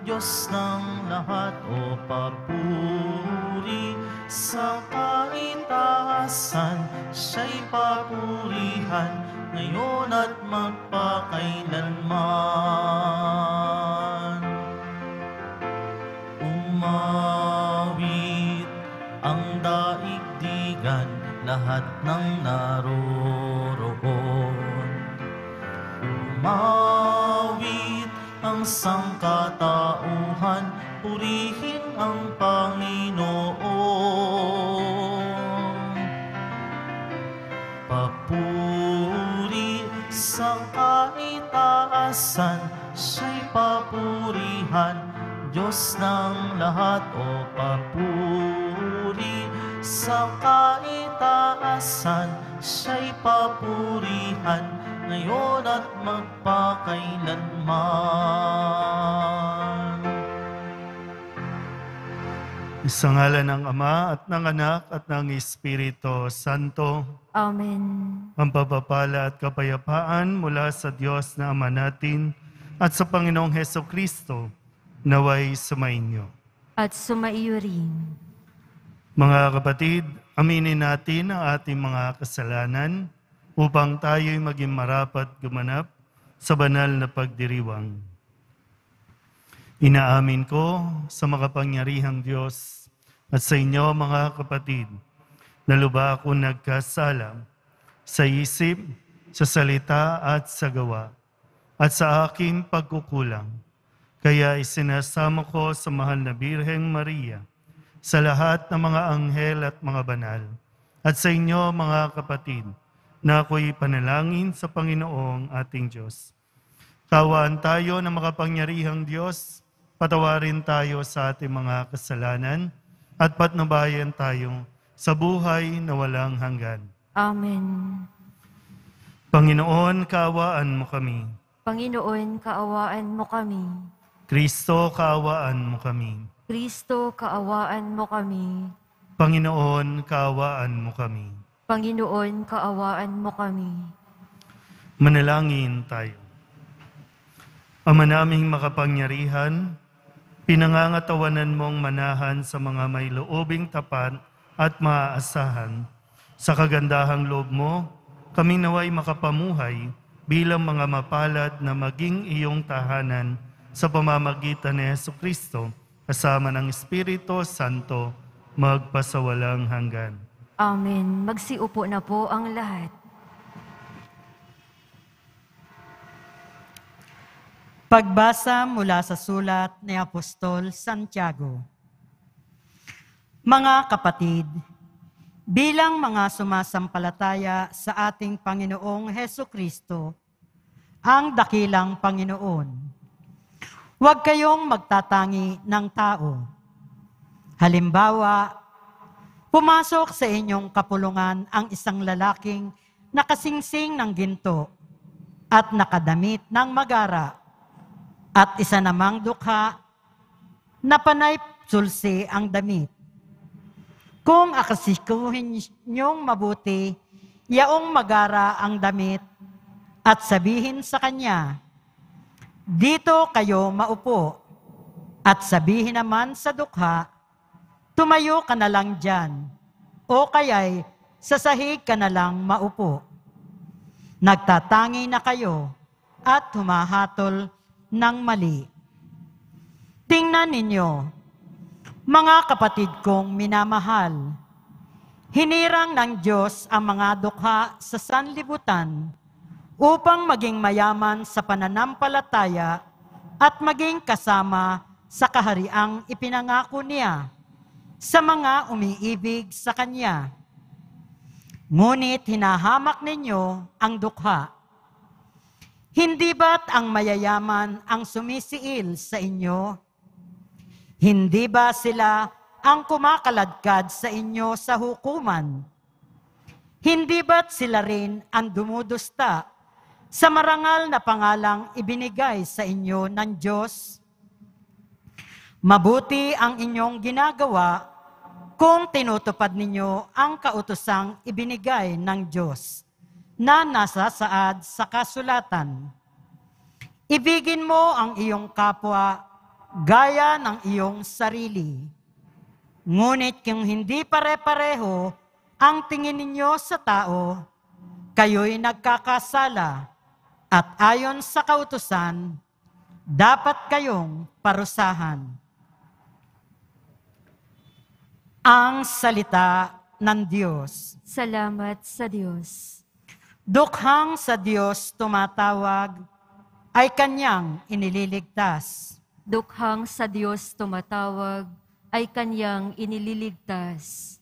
Diyos ng lahat, o papuri sa kaitaasan, siya'y papurihan ngayon at magpakailanman. Umawit ang daigdigan, lahat ng naroroon. Umawit ang sangkatauhan, purihin ang Panginoon. Papuri sa kaitaasan, siya'y papurihan, Diyos ng lahat, o papuri sa kaitaasan, siya'y papurihan ngayon at magpakailanman. Sa ngalan ng Ama at ng Anak at ng Espiritu Santo. Amen. Ang pagpapala at kapayapaan mula sa Diyos na Ama natin at sa Panginoong Hesukristo naway sumainyo. At sumaiyo rin. Mga kapatid, aminin natin ang ating mga kasalanan upang tayo'y maging marapat gumanap sa banal na pagdiriwang. Inaamin ko sa makapangyarihang Diyos at sa inyo mga kapatid, na lubha ako nagkasala sa isip, sa salita at sa gawa, at sa aking pagkukulang. Kaya isinasama ko sa mahal na Birheng Maria, sa lahat ng mga anghel at mga banal, at sa inyo mga kapatid, na ako'y panalangin sa Panginoong ating Diyos. Kawaan tayo ng makapangyarihang Diyos, patawarin tayo sa ating mga kasalanan, at patnubayan tayo sa buhay na walang hanggan. Amen. Panginoon, kaawaan mo kami. Panginoon, kaawaan mo kami. Kristo, kaawaan mo kami. Kristo, kaawaan mo kami. Panginoon, kaawaan mo kami. Panginoon, kaawaan mo kami. Manalangin tayo. Ama naming makapangyarihan, pinangangatawanan mong manahan sa mga may loobing tapat at maaasahan. Sa kagandahang loob mo, kami naway makapamuhay bilang mga mapalad na maging iyong tahanan sa pamamagitan ni Hesukristo, kasama ng Espiritu Santo, magpasawalang hanggan. Amen. Magsiupo na po ang lahat. Pagbasa mula sa sulat ni Apostol Santiago. Mga kapatid, bilang mga sumasampalataya sa ating Panginoong Hesukristo, ang dakilang Panginoon, huwag kayong magtatangi ng tao. Halimbawa, pumasok sa inyong kapulungan ang isang lalaking nakasingsing ng ginto at nakadamit ng magara, at isa namang dukha na panay sulsi ang damit. Kung akasikuhin niyong mabuti, yaong magara ang damit at sabihin sa kanya, dito kayo maupo, at sabihin naman sa dukha, tumayo ka na lang dyan, o kaya'y sa sahig ka na lang maupo. Nagtatangi na kayo at humahatol ng mali. Tingnan ninyo, mga kapatid kong minamahal, hinirang ng Diyos ang mga dukha sa sanlibutan upang maging mayaman sa pananampalataya at maging kasama sa kahariang ipinangako niya sa mga umiibig sa Kanya. Ngunit hinahamak ninyo ang dukha. Hindi ba't ang mayayaman ang sumisiil sa inyo? Hindi ba sila ang kumakaladkad sa inyo sa hukuman? Hindi ba't sila rin ang dumudusta sa marangal na pangalang ibinigay sa inyo ng Diyos? Mabuti ang inyong ginagawa kung tinutupad ninyo ang kautosang ibinigay ng Diyos na nasasaad sa kasulatan. Ibigin mo ang iyong kapwa gaya ng iyong sarili. Ngunit kung hindi pare-pareho ang tingin ninyo sa tao, kayo'y nagkakasala at ayon sa kautusan, dapat kayong parusahan. Ang salita ng Diyos. Salamat sa Diyos. Dukhang sa Diyos tumatawag, ay Kanyang inililigtas. Dukhang sa Diyos tumatawag, ay Kanyang inililigtas.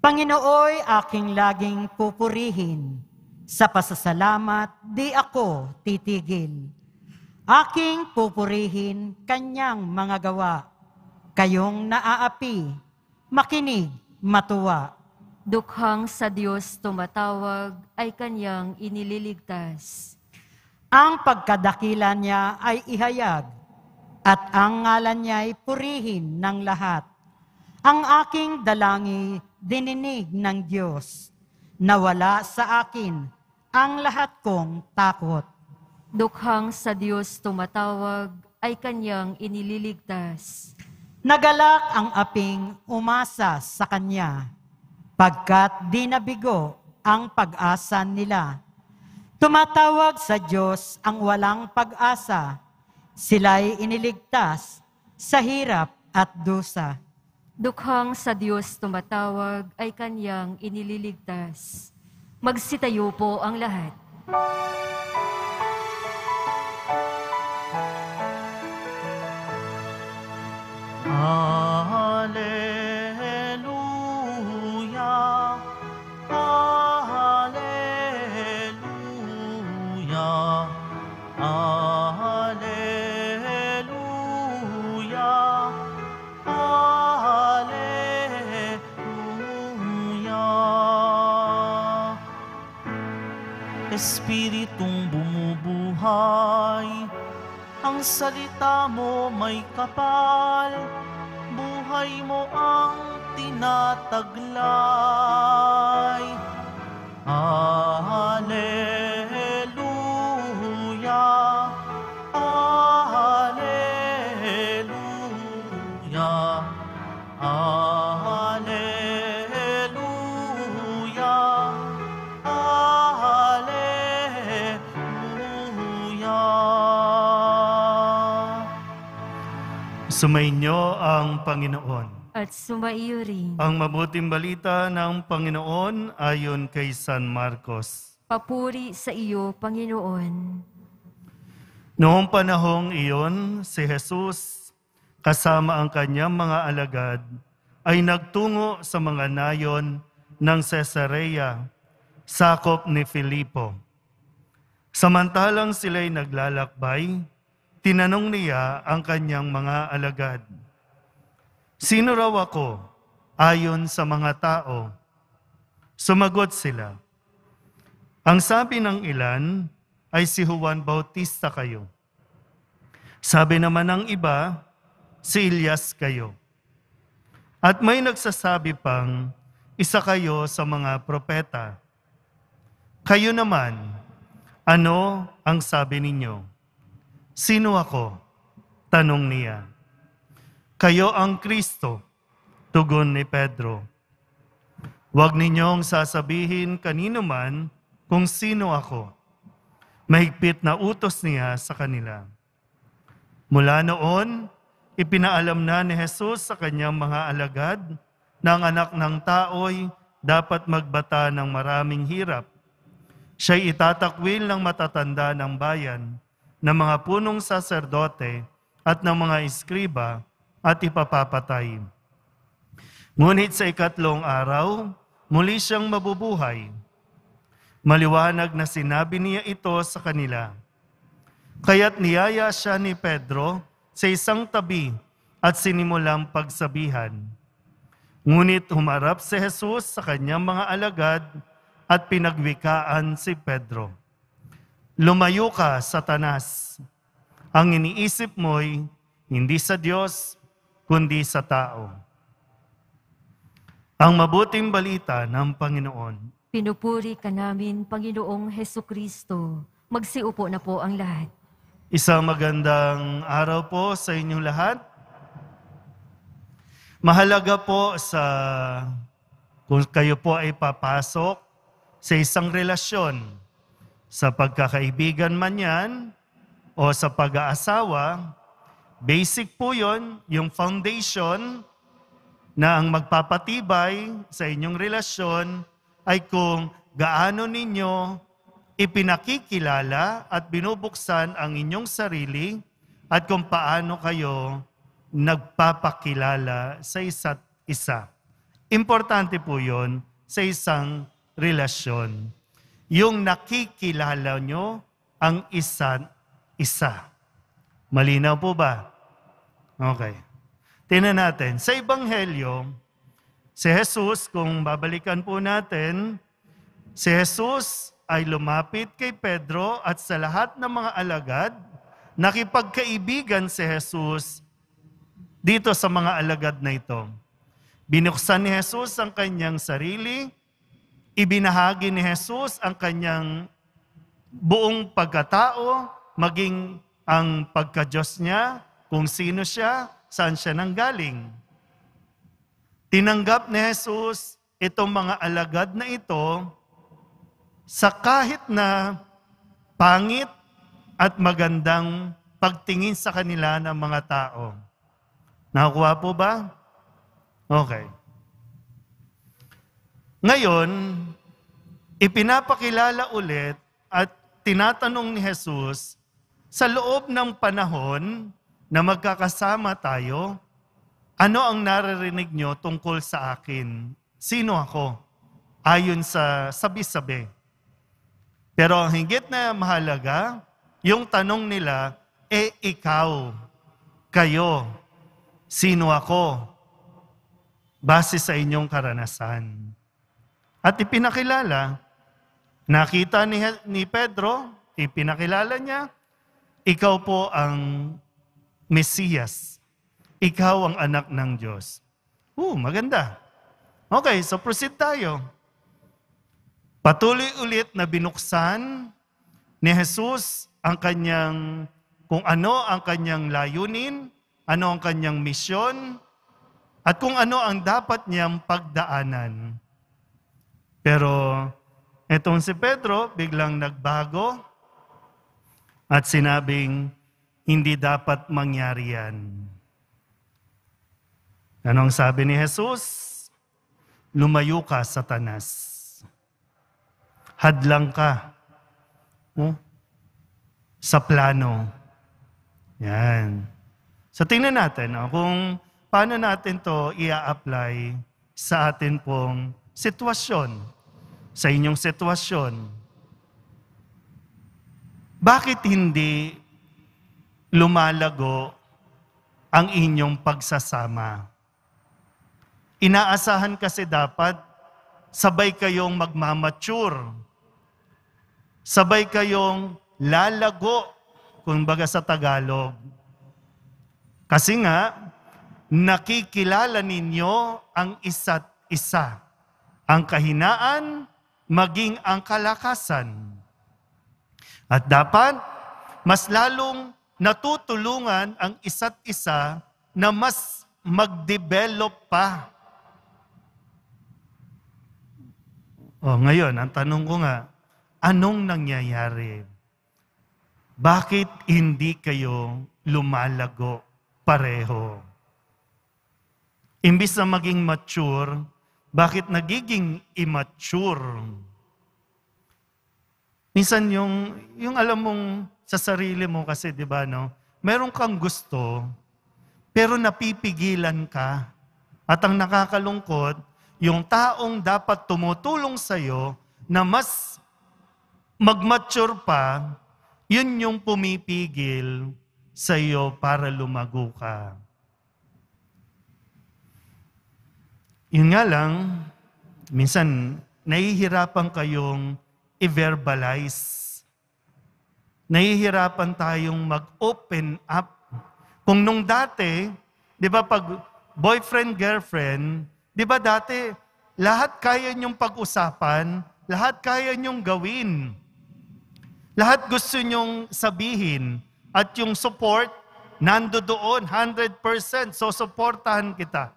Panginooy aking laging pupurihin, sa pasasalamat di ako titigil. Aking pupurihin Kanyang mga gawa, kayong naaapi, makinig, matuwa. Dukhang sa Diyos tumatawag, ay Kanyang inililigtas. Ang pagkadakila niya ay ihayag, at ang ngalan niya ay purihin ng lahat. Ang aking dalangi dininig ng Diyos, nawala sa akin ang lahat kong takot. Dukhang sa Diyos tumatawag, ay Kanyang inililigtas. Nagalak ang aping umasa sa Kanya, pagkat di nabigo ang pag-asa nila. Tumatawag sa Diyos ang walang pag-asa, sila'y iniligtas sa hirap at dusa. Dukhang sa Diyos tumatawag, ay Kanyang inililigtas. Magsitayo po ang lahat. Hallelujah, Hallelujah, Hallelujah, Hallelujah. Espiritong bumubuhay, ang salita mo may kapal, buhay mo ang tinataglay. Hallelujah, Hallelujah, Hallelujah, Hallelujah. Sumainyo ang Panginoon. At sumaiyo rin. Ang mabuting balita ng Panginoon ayon kay San Marcos. Papuri sa iyo, Panginoon. Noong panahong iyon, si Jesus, kasama ang kanyang mga alagad, ay nagtungo sa mga nayon ng Cesarea, sakop ni Filipo. Samantalang sila'y naglalakbay, tinanong niya ang kanyang mga alagad, "Sino raw ako ayon sa mga tao?" Sumagot sila, "Ang sabi ng ilan ay si Juan Bautista kayo. Sabi naman ng iba, si Elias kayo. At may nagsasabi pang, isa kayo sa mga propeta. Kayo naman, ano ang sabi ninyo?" "Sino ako?" tanong niya. "Kayo ang Kristo," tugon ni Pedro. "Huwag ninyong sasabihin kanino man kung sino ako." Mahigpit na utos niya sa kanila. Mula noon, ipinaalam na ni Jesus sa kanyang mga alagad na ang anak ng tao'y dapat magbata ng maraming hirap. Siya'y itatakwil ng matatanda ng bayan, ng mga punong saserdote at ng mga iskriba at ipapapatay. Ngunit sa ikatlong araw, muli siyang mabubuhay. Maliwanag na sinabi niya ito sa kanila. Kaya't niyaya siya ni Pedro sa isang tabi at sinimulang pagsabihan. Ngunit humarap si Jesus sa kanyang mga alagad at pinagwikaan si Pedro. "Lumayo ka, Satanas! Ang iniisip mo'y hindi sa Diyos, kundi sa tao." Ang mabuting balita ng Panginoon. Pinupuri ka namin, Panginoong Hesukristo. Magsiupo na po ang lahat. Isang magandang araw po sa inyong lahat. Mahalaga po kung kayo po ay papasok sa isang relasyon, sa pagkakaibigan man yan o sa pag-aasawa, basic po yon, yung foundation na ang magpapatibay sa inyong relasyon ay kung gaano ninyo ipinakikilala at binubuksan ang inyong sarili at kung paano kayo nagpapakilala sa isa't isa. Importante po yun sa isang relasyon. Yung nakikilala nyo ang isa't isa. Malinaw po ba? Okay. Tingnan natin. Sa Ebanghelyo, si Jesus, kung babalikan po natin, si Jesus ay lumapit kay Pedro at sa lahat ng mga alagad, nakipagkaibigan si Jesus dito sa mga alagad na ito. Binuksan ni Jesus ang kanyang sarili, ibinahagi ni Jesus ang kanyang buong pagkatao, maging ang pagka-Diyos niya, kung sino siya, saan siya nanggaling. Tinanggap ni Jesus itong mga alagad na ito sa kahit na pangit at magandang pagtingin sa kanila ng mga tao. Nakukuha po ba? Okay. Ngayon, ipinapakilala ulit at tinatanong ni Jesus, sa loob ng panahon na magkakasama tayo, ano ang naririnig nyo tungkol sa akin? Sino ako? Ayon sa sabi-sabi. Pero ang higit na mahalaga, yung tanong nila, ikaw, kayo, sino ako? Base sa inyong karanasan. At ipinakilala, nakita ni Pedro, ipinakilala niya, ikaw po ang Mesiyas. Ikaw ang anak ng Diyos. Maganda. Okay, so proceed tayo. Patuloy ulit na binuksan ni Jesus ang kanyang, kung ano ang kanyang layunin, ano ang kanyang misyon, at kung ano ang dapat niyang pagdaanan. Pero etong si Pedro biglang nagbago at sinabing, hindi dapat mangyari yan. Anong sabi ni Jesus? Lumayo ka, Satanas. Hadlang ka sa plano. Yan. So tingnan natin kung paano natin to i-apply sa atin pong sitwasyon, sa inyong sitwasyon. Bakit hindi lumalago ang inyong pagsasama? Inaasahan kasi dapat sabay kayong magmamature. Sabay kayong lalago, kumbaga sa Tagalog. Kasi nga, nakikilala ninyo ang isa't isa. Ang kahinaan, maging ang kalakasan. At dapat, mas lalong natutulungan ang isa't isa na mas mag-develop pa. Ngayon, ang tanong ko nga, anong nangyayari? Bakit hindi kayo lumalago pareho? Imbis na maging mature, bakit nagiging immature? Minsan yung alam mong sa sarili mo kasi, di ba, no? Meron kang gusto, pero napipigilan ka. At ang nakakalungkot, yung taong dapat tumutulong sa'yo na mas mag-mature pa, yun yung pumipigil sa'yo para lumago ka. Yun nga lang, minsan nahihirapan kayong i-verbalize. Nahihirapan tayong mag-open up. Kung nung dati, di ba pag boyfriend, girlfriend, di ba dati, lahat kaya niyong pag-usapan, lahat kaya niyong gawin. Lahat gusto niyong sabihin, at yung support, nando doon, 100%, so supportahan kita.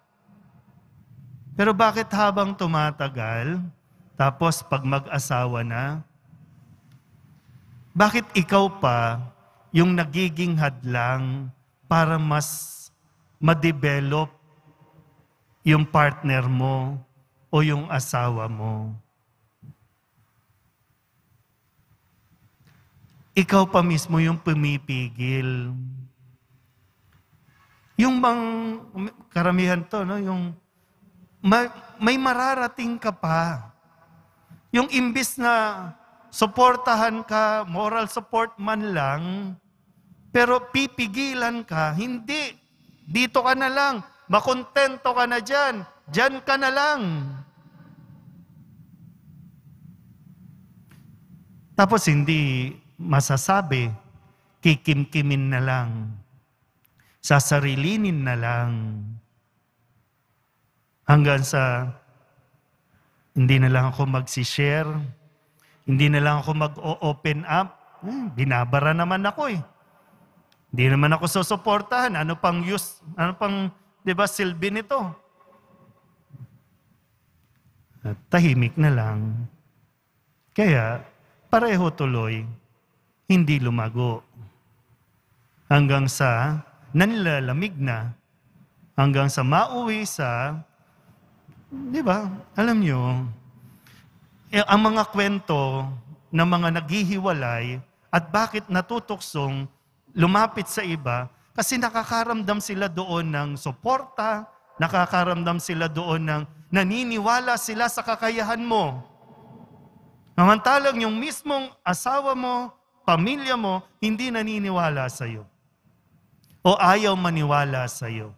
Pero bakit habang tumatagal, tapos pag mag-asawa na, bakit ikaw pa yung nagiging hadlang para mas ma-develop yung partner mo o yung asawa mo? Ikaw pa mismo yung pumipigil. Yung karamihan to, no? Yung may mararating ka pa. Yung imbis na suportahan ka, moral support man lang, pero pipigilan ka, hindi. Dito ka na lang, makontento ka na dyan, dyan ka na lang. Tapos hindi masasabi, kikimkimin na lang, sasarilinin na lang, hanggang sa hindi na lang ako magsishare, hindi na lang ako mag-open up. Binabara naman ako eh. Hindi naman ako susuportahan. Ano pang use, ano pang, di ba, silbi nito? At tahimik na lang. Kaya, pareho tuloy, hindi lumago. Hanggang sa nanlalamig na, hanggang sa mauwi sa, di ba, alam nyo, ang mga kwento ng mga naghihiwalay at bakit natutuksong lumapit sa iba, kasi nakakaramdam sila doon ng suporta, nakakaramdam sila doon ng naniniwala sila sa kakayahan mo. Samantalang yung mismong asawa mo, pamilya mo, hindi naniniwala sa iyo. O ayaw maniwala sa iyo.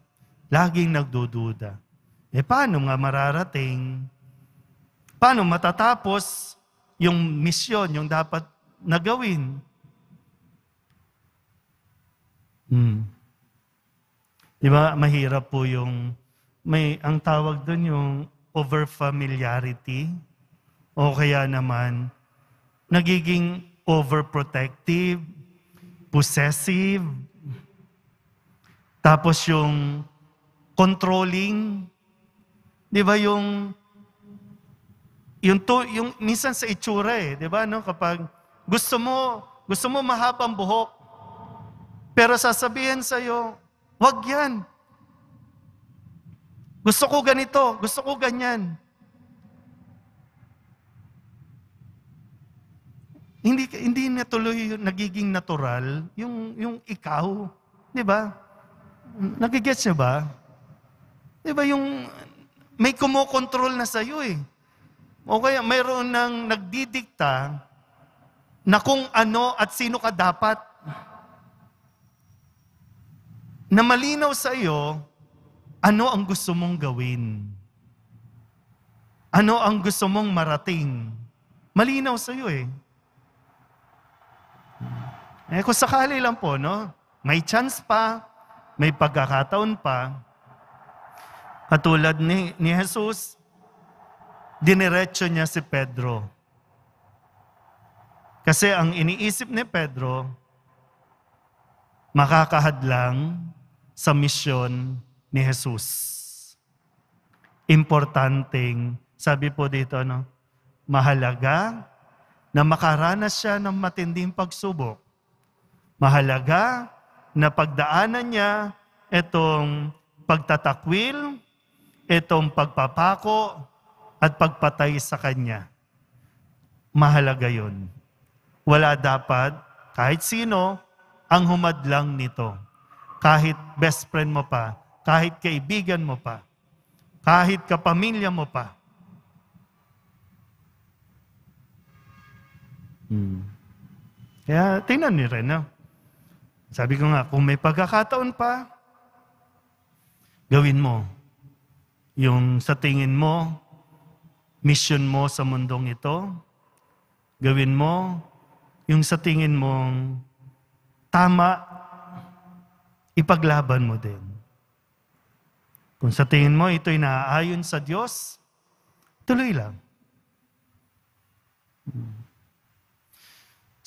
Laging nagdududa. Paano nga mararating? Paano matatapos yung misyon, yung dapat na gawin? Di ba, mahirap po yung, ang tawag doon yung over-familiarity. O kaya naman, nagiging overprotective, possessive, tapos yung controlling. Di ba yung minsan sa itsura di ba, no? Kapag gusto mo mahabang buhok, pero sasabihin sa'yo, wag yan. Gusto ko ganito, gusto ko ganyan. Hindi na tuloy nagiging natural yung ikaw, di ba? Nagigets niyo ba? Di ba yung may kumokontrol na sa'yo eh. O kaya mayroon nang nagdidikta na kung ano at sino ka dapat. Na malinaw sa iyo, ano ang gusto mong gawin? Ano ang gusto mong marating? Malinaw sa iyo eh. Kung sakali lang po, no? May chance pa, may pagkakataon pa. Katulad ni Jesus, diniretso niya si Pedro. Kasi ang iniisip ni Pedro, makakahadlang sa misyon ni Jesus. Importanteng, sabi po dito, no? Mahalaga na makaranas siya ng matinding pagsubok. Mahalaga na pagdaanan niya itong pagtatakwil, itong pagpapako, at pagpatay sa kanya. Mahalaga yun. Wala dapat, kahit sino, ang humadlang nito. Kahit best friend mo pa, kahit kaibigan mo pa, kahit kapamilya mo pa. Kaya tingnan niyo rin, no? Sabi ko nga, kung may pagkakataon pa, gawin mo. Yung sa tingin mo, mission mo sa mundong ito, gawin mo yung sa tingin mong tama, ipaglaban mo din. Kung sa tingin mo ito'y naaayon sa Diyos, tuloy lang.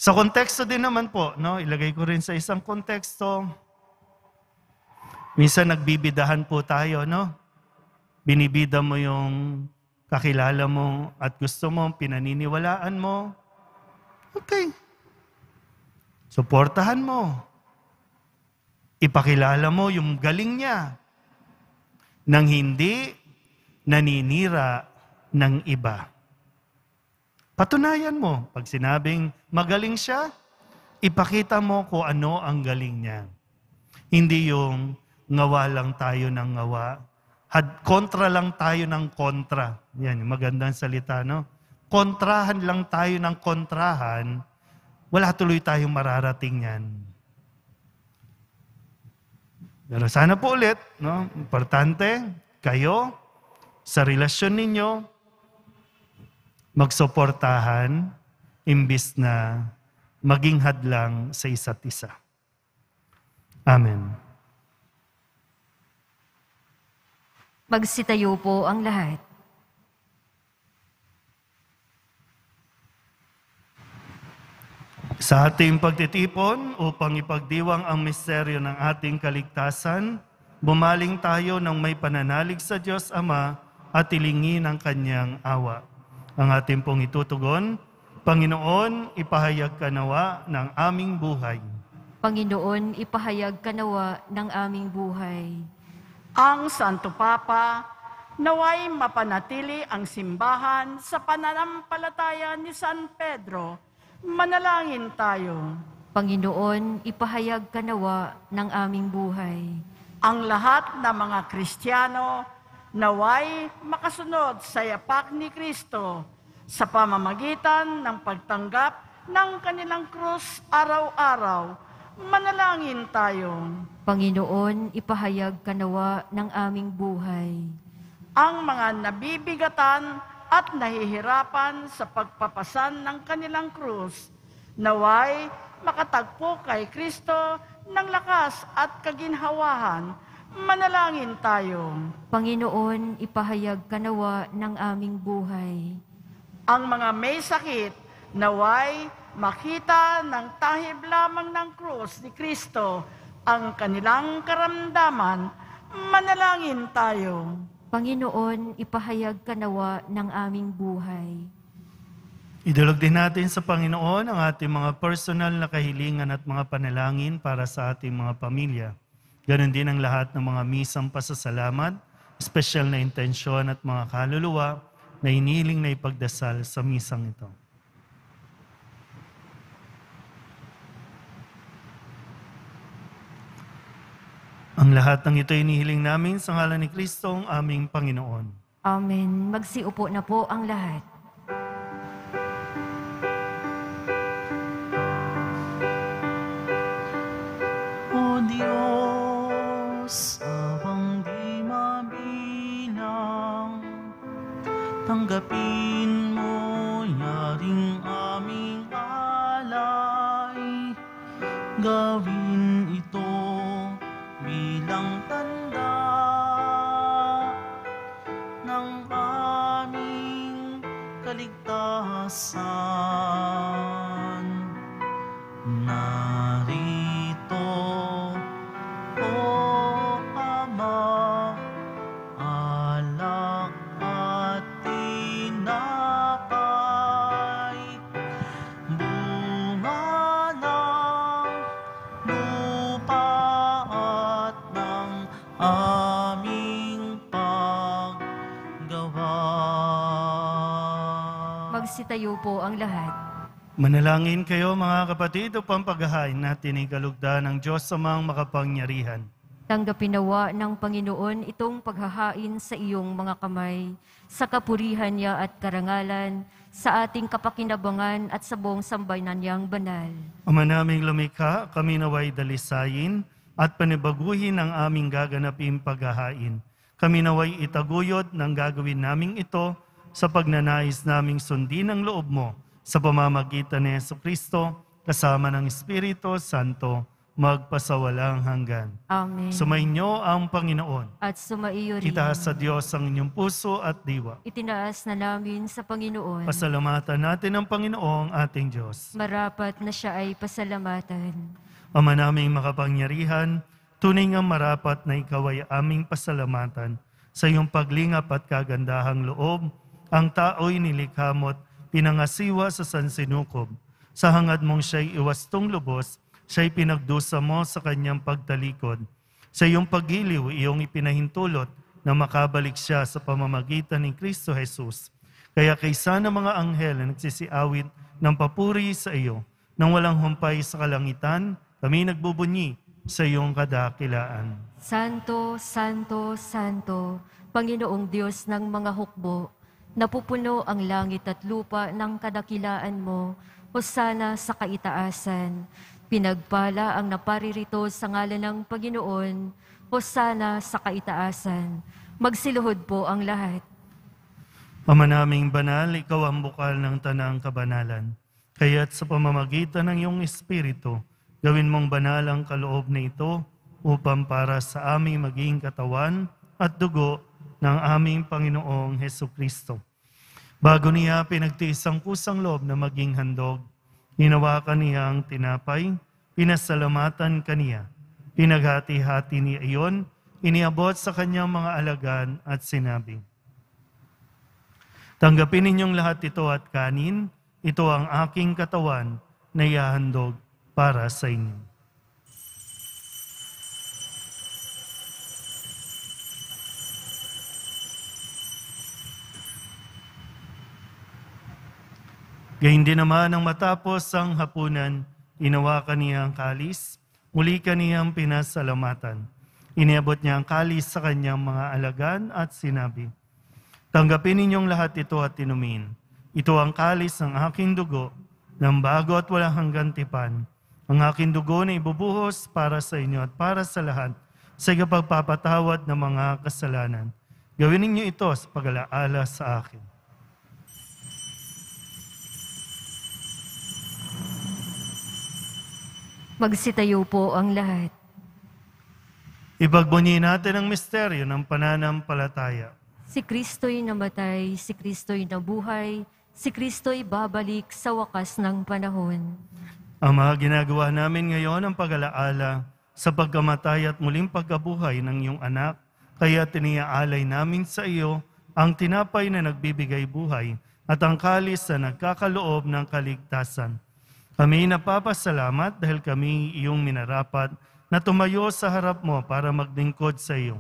Sa konteksto din naman po, no, ilagay ko rin sa isang konteksto. Minsan nagbibidahan po tayo, no? Binibida mo yung kakilala mo at gusto mo, pinaniniwalaan mo. Okay. Suportahan mo. Ipakilala mo yung galing niya nang hindi naninira ng iba. Patunayan mo. Pag sinabing magaling siya, ipakita mo kung ano ang galing niya. Hindi yung ngawa lang tayo ng ngawa. Kontra lang tayo ng kontra. Yan, yung magandang salita, no? Kontrahan lang tayo ng kontrahan, wala tuloy tayong mararating yan. Pero sana po ulit, no? Importante, kayo, sa relasyon ninyo, magsuportahan, imbis na maging hadlang sa isa't isa. Amen. Magsitayo po ang lahat. Sa ating pagtitipon upang ipagdiwang ang misteryo ng ating kaligtasan, bumaling tayo ng may pananalig sa Diyos Ama at ilingin ang Kanyang awa. Ang ating pong itutugon, Panginoon, ipahayag ka nawa ng aming buhay. Panginoon, ipahayag ka nawa ng aming buhay. Ang Santo Papa, naway mapanatili ang simbahan sa pananampalataya ni San Pedro. Manalangin tayo. Panginoon, ipahayag ka nawa ng aming buhay. Ang lahat ng mga Kristiyano, naway makasunod sa yapak ni Kristo sa pamamagitan ng pagtanggap ng kanilang krus araw-araw. Manalangin tayo. Panginoon, ipahayag ka nawa ng aming buhay. Ang mga nabibigatan at nahihirapan sa pagpapasan ng kanilang krus, naway makatagpo kay Kristo ng lakas at kaginhawahan. Manalangin tayo. Panginoon, ipahayag ka nawa ng aming buhay. Ang mga may sakit, naway makita ng tahib lamang ng krus ni Kristo ang kanilang karamdaman. Manalangin tayo. Panginoon, ipahayag ka nawa ng aming buhay. Idulog din natin sa Panginoon ang ating mga personal na kahilingan at mga panalangin para sa ating mga pamilya. Ganon din ang lahat ng mga misang pasasalamat, espesyal na intensyon at mga kaluluwa na hinihiling na ipagdasal sa misang ito. Ang lahat ng ito inihiling namin sa ngalan ni Kristo ang aming Panginoon. Amen. Magsiupo na po ang lahat. O Diyos, awang di mabilang, tanggapin mo yaring aming alay, gawin ito bilang tanda ng aming kaligtasan. Narito, O Ama, alak at tinapay, bunga ng lupa at ng aming paggawa. Magsitayo po ang lahat. Manalangin kayo mga kapatid upang paghahain natin ang kalugdan ng Diyos Amang makapangyarihan. Tanggapin nawa ng Panginoon itong paghahain sa iyong mga kamay, sa kapurihan niya at karangalan, sa ating kapakinabangan at sa buong sambayanan niyang banal. Ama naming lumikha, kami naway dalisayin at panibaguhin ang aming gaganaping paghahain. Kami naway itaguyod ng gagawin naming ito sa pagnanais naming sundin ang loob mo sa pamamagitan ni Jesucristo kasama ng Espiritu Santo magpasawalang hanggan. Amen. Sumainyo ang Panginoon. At sumaiyo rin. Itaas sa Diyos ang inyong puso at diwa. Itinaas na namin sa Panginoon. Pasalamatan natin ang Panginoong ating Diyos. Marapat na siya ay pasalamatan. Ama naming makapangyarihan, tunay nga marapat na ikaw ay aming pasalamatan. Sa iyong paglingap at kagandahang loob, ang tao'y nilikha mo't pinangasiwa sa sansinukob. Sa hangad mong siya'y iwastong lubos, siya'y pinagdusa mo sa kanyang pagtalikod. Sa iyong paggiliw, iyong ipinahintulot na makabalik siya sa pamamagitan ni Kristo Jesus. Kaya kaysa ng mga anghel na nagsisiawit ng papuri sa iyo, nang walang humpay sa kalangitan, kami nagbubunyi sa iyong kadakilaan. Santo, Santo, Santo, Panginoong Diyos ng mga hukbo, napupuno ang langit at lupa ng kadakilaan mo, hosana sa kaitaasan. Pinagpala ang naparirito sa ngalan ng Panginoon, hosana sa kaitaasan. Magsiluhod po ang lahat. Ama naming banal, ikaw ang bukal ng tanang kabanalan. Kaya't sa pamamagitan ng iyong Espiritu, gawin mong banal ang kaloob na ito upang para sa aming maging katawan at dugo ng aming Panginoong Hesukristo. Bago niya pinagtiis ang kusang loob na maging handog, hinawakan niya ang tinapay, pinasalamatan kaniya. Pinaghati-hati niya iyon, iniabot sa kanyang mga alagad at sinabi, tanggapin ninyong lahat ito at kanin, ito ang aking katawan na ihahandog para sa inyo. Gayun din naman nang matapos ang hapunan, inawakan niya ang kalis, muli kaniyang pinasalamatan. Iniabot niya ang kalis sa kanyang mga alagad at sinabi, tanggapin ninyong lahat ito at inumin. Ito ang kalis ng aking dugo, ng bago at walang hanggang tipan. Ang aking dugo na ibubuhos para sa inyo at para sa lahat, sa ikapagpapatawad ng mga kasalanan. Gawin ninyo ito sa pag-alaala sa akin. Magsitayo po ang lahat. Ipagbunyi natin ang misteryo ng pananampalataya. Si Kristo'y namatay, si Kristo'y nabuhay, si Kristo'y babalik sa wakas ng panahon. Ama, ginagawa namin ngayon ang pag-alaala sa pagkamatay at muling pagkabuhay ng iyong anak, kaya tiniaalay namin sa iyo ang tinapay na nagbibigay buhay at ang kalis na nagkakaloob ng kaligtasan. Kami napapasalamat dahil kami iyong minarapat na tumayo sa harap mo para maglingkod sa iyo.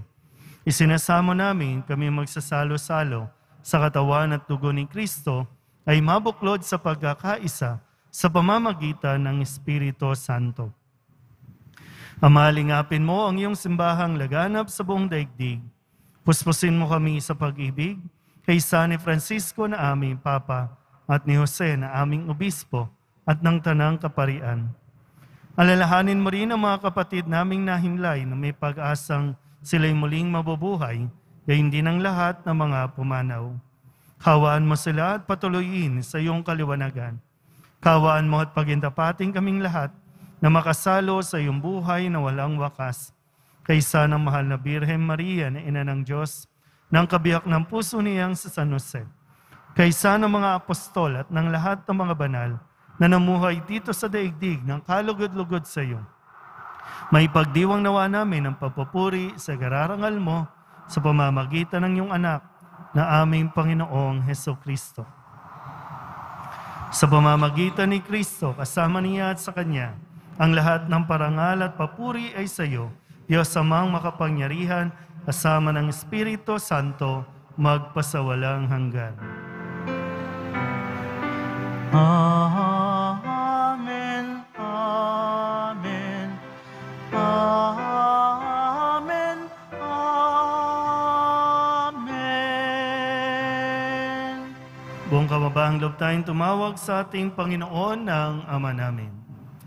Isinasamo namin kami magsasalo-salo sa katawan at dugo ni Kristo ay mabuklod sa pagkakaisa sa pamamagitan ng Espiritu Santo. Ama, lingapin mo ang iyong simbahang laganap sa buong daigdig. Puspusin mo kami sa pag-ibig kay San Francisco na aming Papa at ni Jose na aming Obispo at ng Tanang Kaparian. Alalahanin mo rin ang mga kapatid naming nahimlay na may pag-asang sila'y muling mabubuhay, gayon din ang lahat ng mga pumanaw. Kawaan mo sila at patuloyin sa iyong kaliwanagan. Kawaan mo at pagintapating kaming lahat na makasalo sa iyong buhay na walang wakas. Kaysa ng mahal na Birhen Maria na Ina ng Diyos, ng kabiyak ng puso niyang sa San Jose. Kaysa ng mga apostol at ng lahat ng mga banal na namuhay dito sa daigdig ng kalugod-lugod sa iyo. May pagdiwang nawa namin ang pagpupuri sa gararangal mo sa pamamagitan ng iyong anak na aming Panginoong Hesukristo. Sa pamamagitan ni Kristo, kasama niya at sa Kanya, ang lahat ng parangal at papuri ay sa iyo, Diyos amang makapangyarihan, kasama ng Espiritu Santo, magpasawalang hanggan. Amen, amen, amen, amen. Buong kababahang loob tayong tumawag sa ating Panginoon ng Ama namin.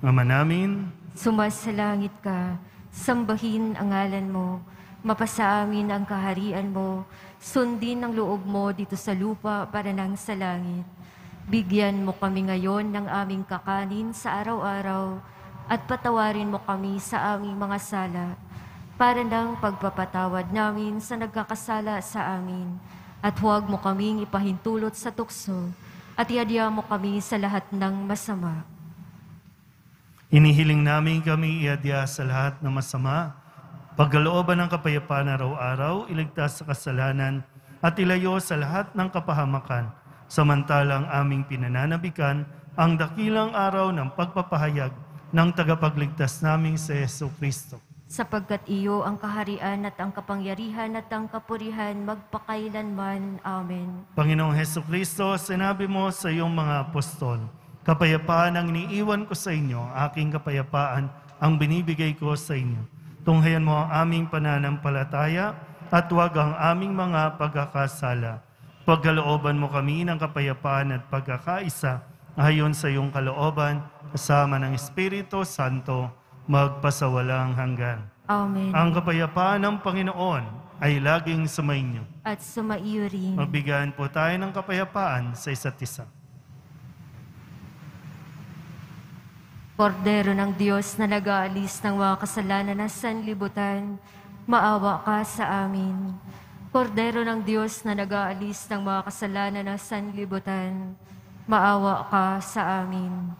Ama namin, Sumasalangit ka, sambahin ang ngalan mo, mapasa amin ang kaharian mo, sundin ang loob mo dito sa lupa para nang sa langit. Bigyan mo kami ngayon ng aming kakanin sa araw-araw at patawarin mo kami sa aming mga sala, para ng pagpapatawad namin sa nagkakasala sa amin. At huwag mo kaming ipahintulot sa tukso, at iadya mo kami sa lahat ng masama. Inihiling namin kami iadya sa lahat ng masama, pagkalooban ng kapayapaan araw-araw, iligtas sa kasalanan, at ilayo sa lahat ng kapahamakan, samantalang aming pinananabikan ang dakilang araw ng pagpapahayag ng tagapagligtas naming si Jesucristo. Sapagkat iyo ang kaharian at ang kapangyarihan at ang kapurihan magpakailanman. Amen. Panginoong Jesucristo, sinabi mo sa iyong mga apostol, kapayapaan ang iniiwan ko sa inyo, aking kapayapaan ang binibigay ko sa inyo. Tunghayan mo ang aming pananampalataya at huwag ang aming mga pagkakasala. Pagkalooban mo kami ng kapayapaan at pagkakaisa ayon sa iyong kalooban, kasama ng Espiritu Santo, magpasawalang hanggan. Amen. Ang kapayapaan ng Panginoon ay laging sumainyo. At sumaiyo rin. Magbigyan po tayo ng kapayapaan sa isa't isa. Kordero ng Diyos na nag-aalis ng mga kasalanan ng sanlibutan, maawa ka sa amin. Kordero ng Diyos na nag-aalis ng mga kasalanan ng sanlibutan, maawa ka sa amin.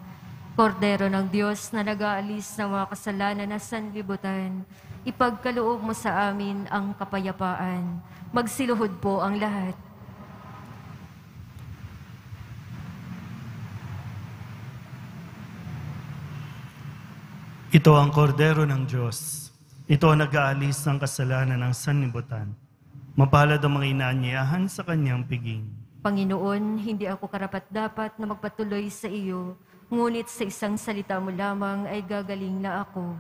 Kordero ng Diyos na nag-aalis ng mga kasalanan ng sanlibutan, ipagkaloob mo sa amin ang kapayapaan. Magsiluhod po ang lahat. Ito ang kordero ng Diyos. Ito ang nag-aalis ng kasalanan ng sanlibutan. Mapalad ang mga inaanyayahan sa kanyang piging. Panginoon, hindi ako karapat-dapat na magpatuloy sa iyo, ngunit sa isang salita mo lamang ay gagaling na ako.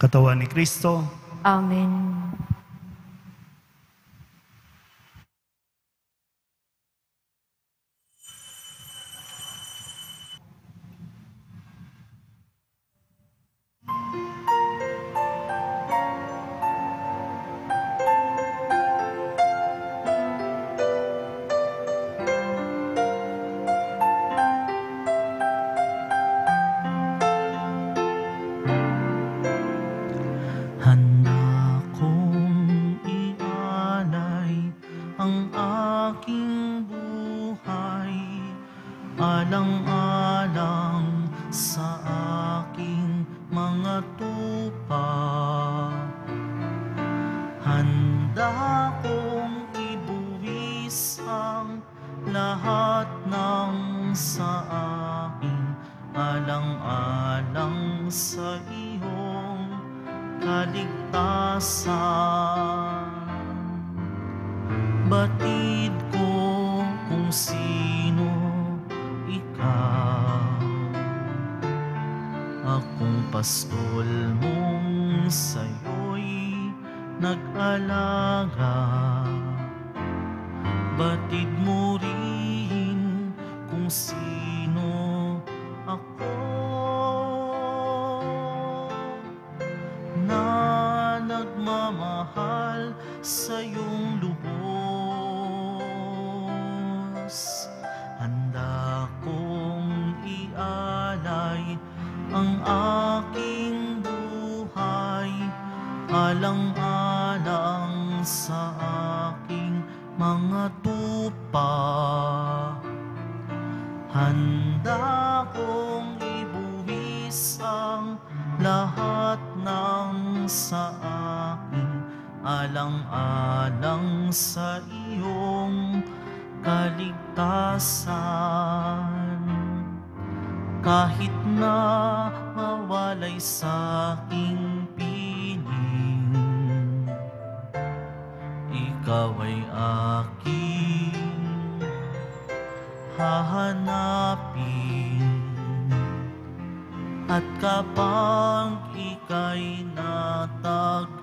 Katawan ni Kristo. Amen. Handa kong ialay ang aking buhay, alang-alang sa aking mga tupa. Handa kong ibuwis ang lahat ng sa akin, alang-alang sa iyong kaligtasan. Batid ko kung sino ikaw, akong pastol mong sa'yo'y nag-alaga. Batid mo rin kung sino ako, na nagmamahal sa iyong lubos. Handa kong ialay ang aking buhay, alang-alang sa aking mga tupa. Handa kong ibuwis ang lahat ng sa akin, alang-alang sa iyong kaligtasan. Kahit na mawalay sa aking piling, ikaw ay aking hahanapin. At kapag ika'y natagpuan,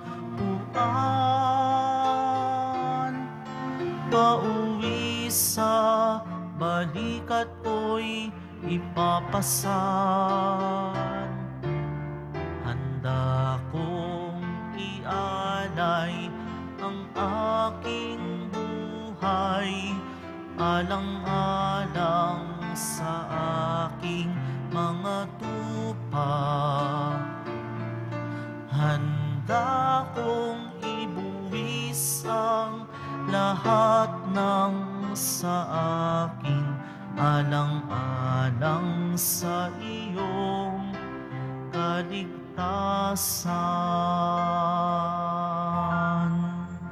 pauwi sa balikat ko'y ipapasan. Handa kong ialay ang aking buhay, alang-alang sa aking mga tupa. Handa kong ibuwis ang lahat ng sa aking alang-alang sa iyong kaligtasan.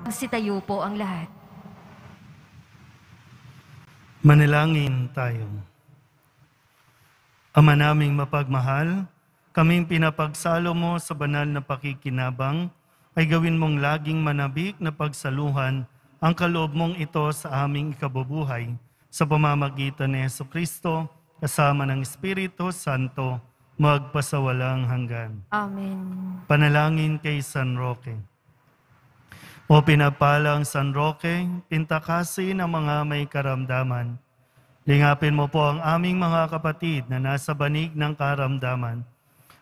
Sitayo po ang lahat. Manalangin tayo. Ama naming mapagmahal, kaming pinapagsalo mo sa banal na pakikinabang, ay gawin mong laging manabik na pagsaluhan ang kaloob mong ito sa aming ikabubuhay sa pamamagitan ni Jesucristo, kasama ng Espiritu Santo, magpasawalang hanggan. Amen. Panalangin kay San Roque. O pinapalang San Roque, pintakasin ang mga may karamdaman. Lingapin mo po ang aming mga kapatid na nasa banig ng karamdaman.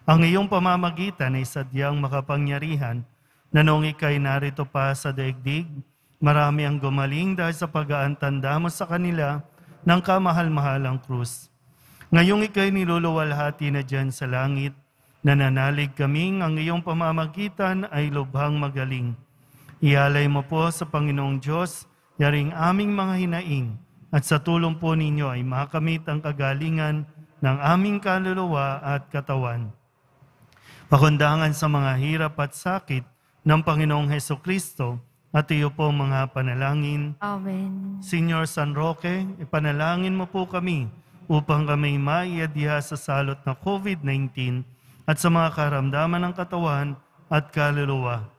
Ang iyong pamamagitan ay sadyang makapangyarihan na noong ika'y narito pa sa daigdig, marami ang gumaling dahil sa pag-aantanda mo sa kanila ng kamahal-mahalang krus. Ngayong ika'y niluluwalhati na dyan sa langit, nananalig kaming ang iyong pamamagitan ay lubhang magaling. Ialay mo po sa Panginoong Diyos, yaring aming mga hinaing, at sa tulong po ninyo ay makamit ang kagalingan ng aming kaluluwa at katawan. Pakundangan sa mga hirap at sakit ng Panginoong Hesukristo at iyo po mga panalangin. Amen. Señor San Roque, ipanalangin mo po kami upang kami maiadya sa salot na COVID-19 at sa mga karamdaman ng katawan at kaluluwa.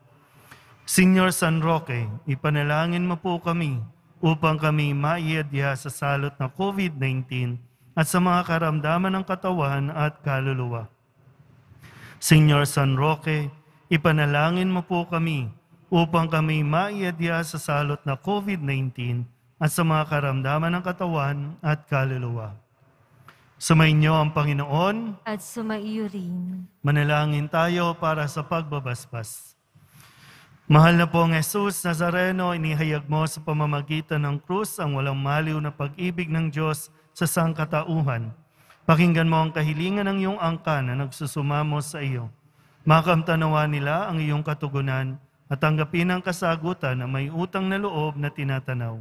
Señor San Roque, ipanalangin mo po kami upang kami maiadya sa salot na COVID-19 at sa mga karamdaman ng katawan at kaluluwa. Señor San Roque, ipanalangin mo po kami upang kami maiadya sa salot na COVID-19 at sa mga karamdaman ng katawan at kaluluwa. Sumainyo ang Panginoon. At sumaiyo rin. Manalangin tayo para sa pagbabasbas. Mahal na pong Jesus Nazareno, inihayag mo sa pamamagitan ng krus ang walang maliw na pag-ibig ng Diyos sa sangkatauhan. Pakinggan mo ang kahilingan ng iyong angkan na nagsusumamo sa iyo. Makamtanawa nila ang iyong katugunan at tanggapin ang kasagutan na may utang na loob na tinatanaw.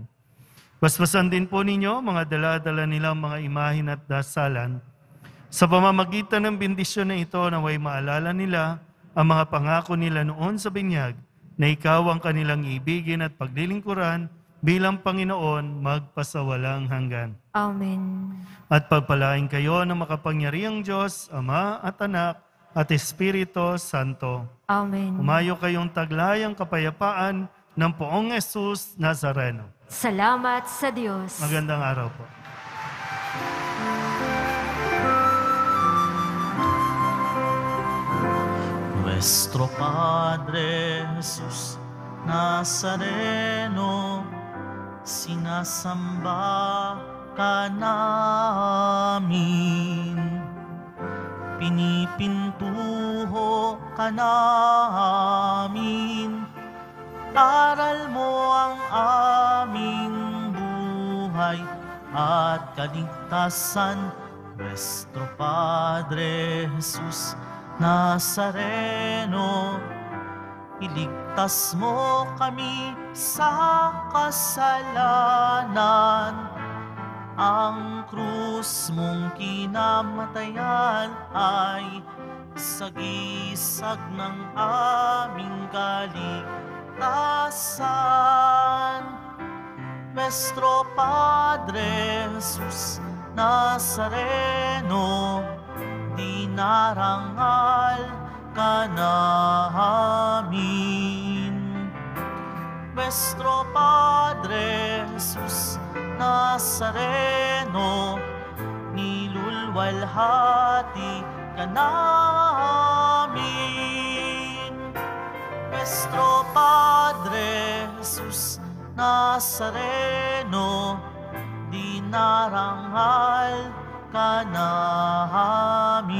Basbasan din po ninyo mga dala-dala nilang mga imahin at dasalan. Sa pamamagitan ng bendisyon na ito, naway maalala nila ang mga pangako nila noon sa binyag na ikaw ang kanilang ibigin at paglilingkuran bilang Panginoon magpasawalang hanggan. Amen. At pagpalain kayo ng makapangyarihang Diyos, Ama at Anak at Espiritu Santo. Amen. Umayo kayong taglayang kapayapaan ng Poong Jesus Nazareno. Salamat sa Diyos. Magandang araw po. Nuestro Padre Jesus Nazareno, sinasamba ka namin. Pinipintuho ka namin. Aral mo ang aming buhay at kaligtasan. Nuestro Padre Jesus Nazareno, iligtas mo kami sa kasalanan. Ang krus mong kinamatayan ay sagisag ng aming kaligtasan. Nuestro Padre Jesus Nazareno, dinarangal ka namin. Nuestro Padre Jesus Nazareno, nilulwalhati ka namin. Nuestro Padre Jesus Nazareno, dinarangal ka namin.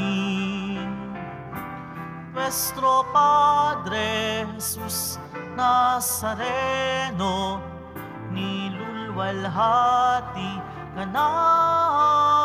Nuestro Padre Jesus Nazareno, nilulwalhati ka namin.